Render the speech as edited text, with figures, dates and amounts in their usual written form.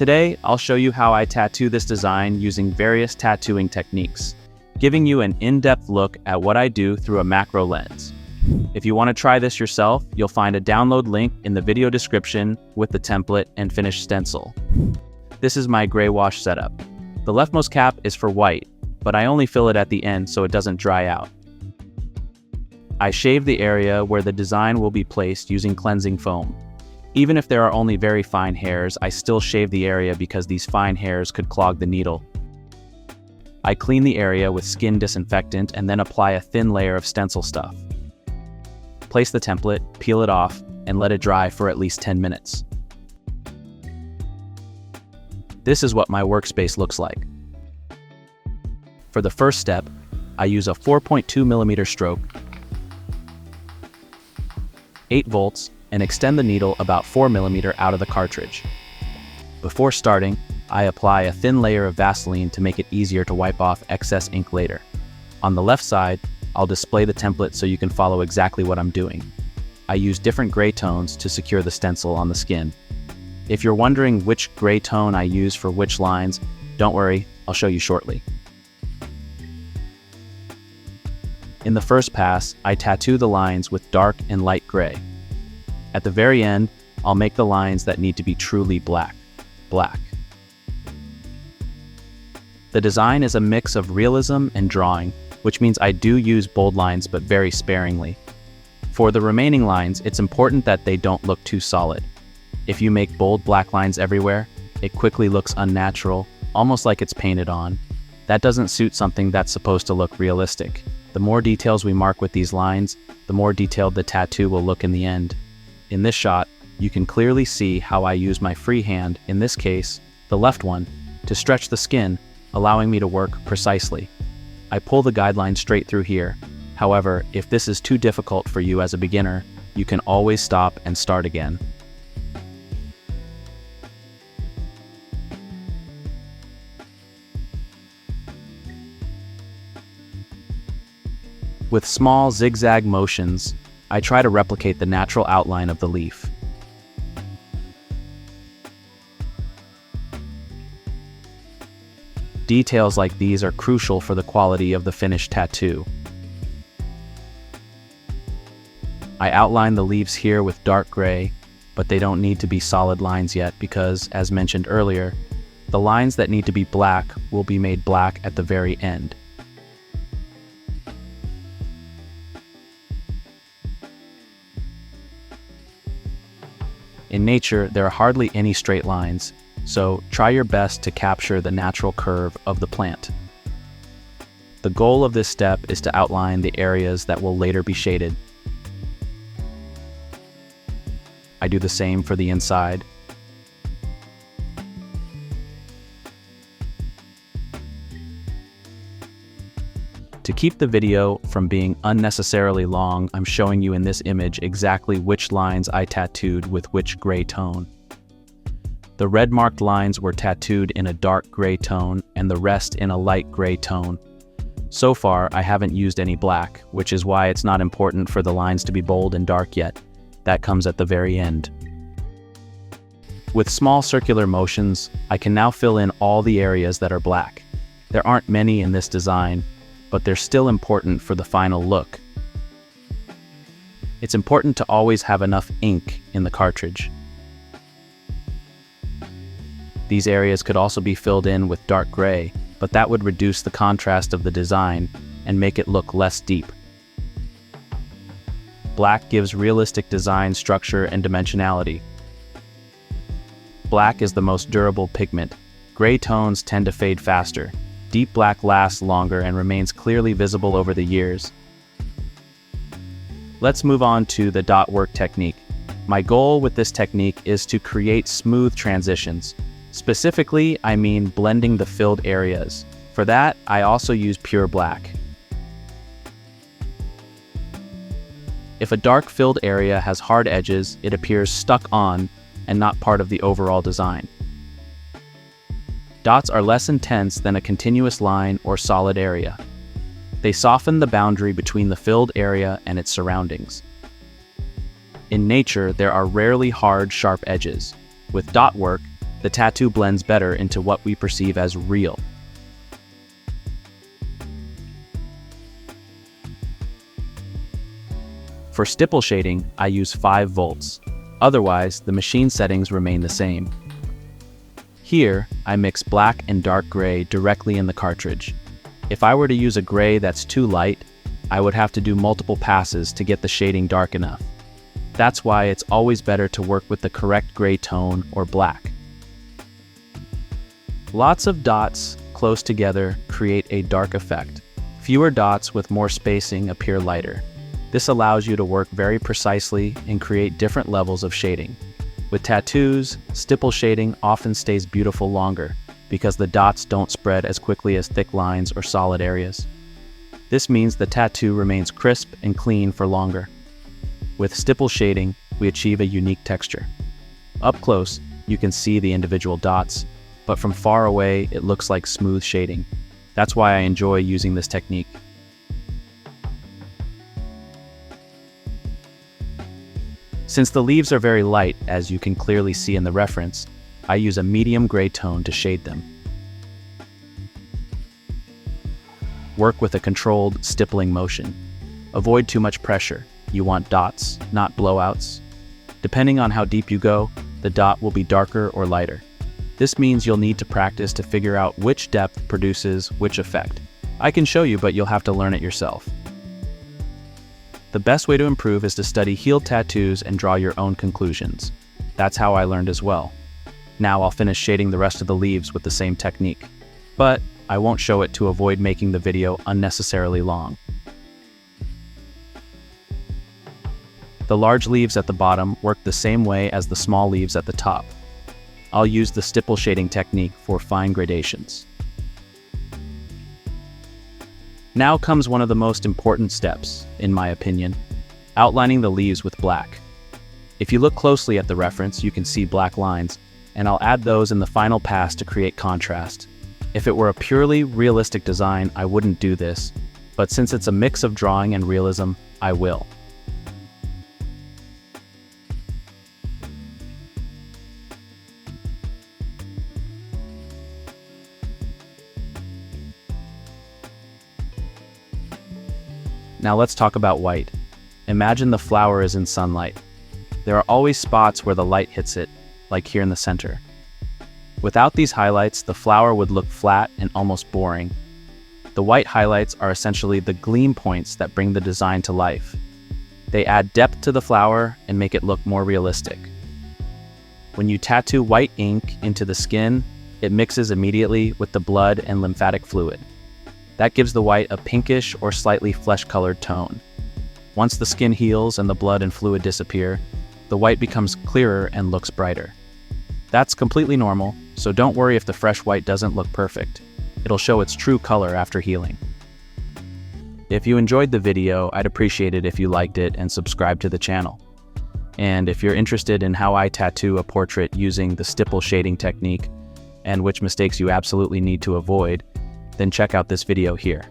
Today, I'll show you how I tattoo this design using various tattooing techniques, giving you an in-depth look at what I do through a macro lens. If you want to try this yourself, you'll find a download link in the video description with the template and finished stencil. This is my Greywash setup. The leftmost cap is for white, but I only fill it at the end so it doesn't dry out. I shave the area where the design will be placed using cleansing foam. Even if there are only very fine hairs, I still shave the area because these fine hairs could clog the needle. I clean the area with skin disinfectant and then apply a thin layer of stencil stuff. Place the template, peel it off, and let it dry for at least 10 minutes. This is what my workspace looks like. For the first step, I use a 4.2mm stroke, 8 volts, and extend the needle about 4mm out of the cartridge. Before starting, I apply a thin layer of Vaseline to make it easier to wipe off excess ink later. On the left side, I'll display the template so you can follow exactly what I'm doing. I use different gray tones to secure the stencil on the skin. If you're wondering which gray tone I use for which lines, don't worry, I'll show you shortly. In the first pass, I tattoo the lines with dark and light gray. At the very end, I'll make the lines that need to be truly black. The design is a mix of realism and drawing, which means I do use bold lines but very sparingly. For the remaining lines, it's important that they don't look too solid. If you make bold black lines everywhere, it quickly looks unnatural, almost like it's painted on. That doesn't suit something that's supposed to look realistic. The more details we mark with these lines, the more detailed the tattoo will look in the end. In this shot, you can clearly see how I use my free hand, in this case, the left one, to stretch the skin, allowing me to work precisely. I pull the guideline straight through here. However, if this is too difficult for you as a beginner, you can always stop and start again. With small zigzag motions, I try to replicate the natural outline of the leaf. Details like these are crucial for the quality of the finished tattoo. I outline the leaves here with dark gray, but they don't need to be solid lines yet because, as mentioned earlier, the lines that need to be black will be made black at the very end. In nature, there are hardly any straight lines, so try your best to capture the natural curve of the plant. The goal of this step is to outline the areas that will later be shaded. I do the same for the inside. To keep the video from being unnecessarily long, I'm showing you in this image exactly which lines I tattooed with which gray tone. The red marked lines were tattooed in a dark gray tone and the rest in a light gray tone. So far, I haven't used any black, which is why it's not important for the lines to be bold and dark yet. That comes at the very end. With small circular motions, I can now fill in all the areas that are black. There aren't many in this design, but they're still important for the final look. It's important to always have enough ink in the cartridge. These areas could also be filled in with dark gray, but that would reduce the contrast of the design and make it look less deep. Black gives realistic design structure and dimensionality. Black is the most durable pigment. Gray tones tend to fade faster. Deep black lasts longer and remains clearly visible over the years. Let's move on to the dot work technique. My goal with this technique is to create smooth transitions. Specifically, I mean blending the filled areas. For that, I also use pure black. If a dark filled area has hard edges, it appears stuck on and not part of the overall design. Dots are less intense than a continuous line or solid area. They soften the boundary between the filled area and its surroundings. In nature, there are rarely hard, sharp edges. With dot work, the tattoo blends better into what we perceive as real. For stipple shading, I use 5 volts. Otherwise, the machine settings remain the same. Here, I mix black and dark gray directly in the cartridge. If I were to use a gray that's too light, I would have to do multiple passes to get the shading dark enough. That's why it's always better to work with the correct gray tone or black. Lots of dots close together create a dark effect. Fewer dots with more spacing appear lighter. This allows you to work very precisely and create different levels of shading. With tattoos, stipple shading often stays beautiful longer because the dots don't spread as quickly as thick lines or solid areas. This means the tattoo remains crisp and clean for longer. With stipple shading, we achieve a unique texture. Up close, you can see the individual dots, but from far away, it looks like smooth shading. That's why I enjoy using this technique. Since the leaves are very light, as you can clearly see in the reference, I use a medium gray tone to shade them. Work with a controlled stippling motion. Avoid too much pressure. You want dots, not blowouts. Depending on how deep you go, the dot will be darker or lighter. This means you'll need to practice to figure out which depth produces which effect. I can show you, but you'll have to learn it yourself. The best way to improve is to study healed tattoos and draw your own conclusions. That's how I learned as well. Now I'll finish shading the rest of the leaves with the same technique. But I won't show it to avoid making the video unnecessarily long. The large leaves at the bottom work the same way as the small leaves at the top. I'll use the stipple shading technique for fine gradations. Now comes one of the most important steps, in my opinion, outlining the leaves with black. If you look closely at the reference, you can see black lines, and I'll add those in the final pass to create contrast. If it were a purely realistic design, I wouldn't do this, but since it's a mix of drawing and realism, I will. Now let's talk about white. Imagine the flower is in sunlight. There are always spots where the light hits it, like here in the center. Without these highlights, the flower would look flat and almost boring. The white highlights are essentially the gleam points that bring the design to life. They add depth to the flower and make it look more realistic. When you tattoo white ink into the skin, it mixes immediately with the blood and lymphatic fluid. That gives the white a pinkish or slightly flesh-colored tone. Once the skin heals and the blood and fluid disappear, the white becomes clearer and looks brighter. That's completely normal, so don't worry if the fresh white doesn't look perfect. It'll show its true color after healing. If you enjoyed the video, I'd appreciate it if you liked it and subscribed to the channel. And if you're interested in how I tattoo a portrait using the stipple shading technique and which mistakes you absolutely need to avoid, then check out this video here.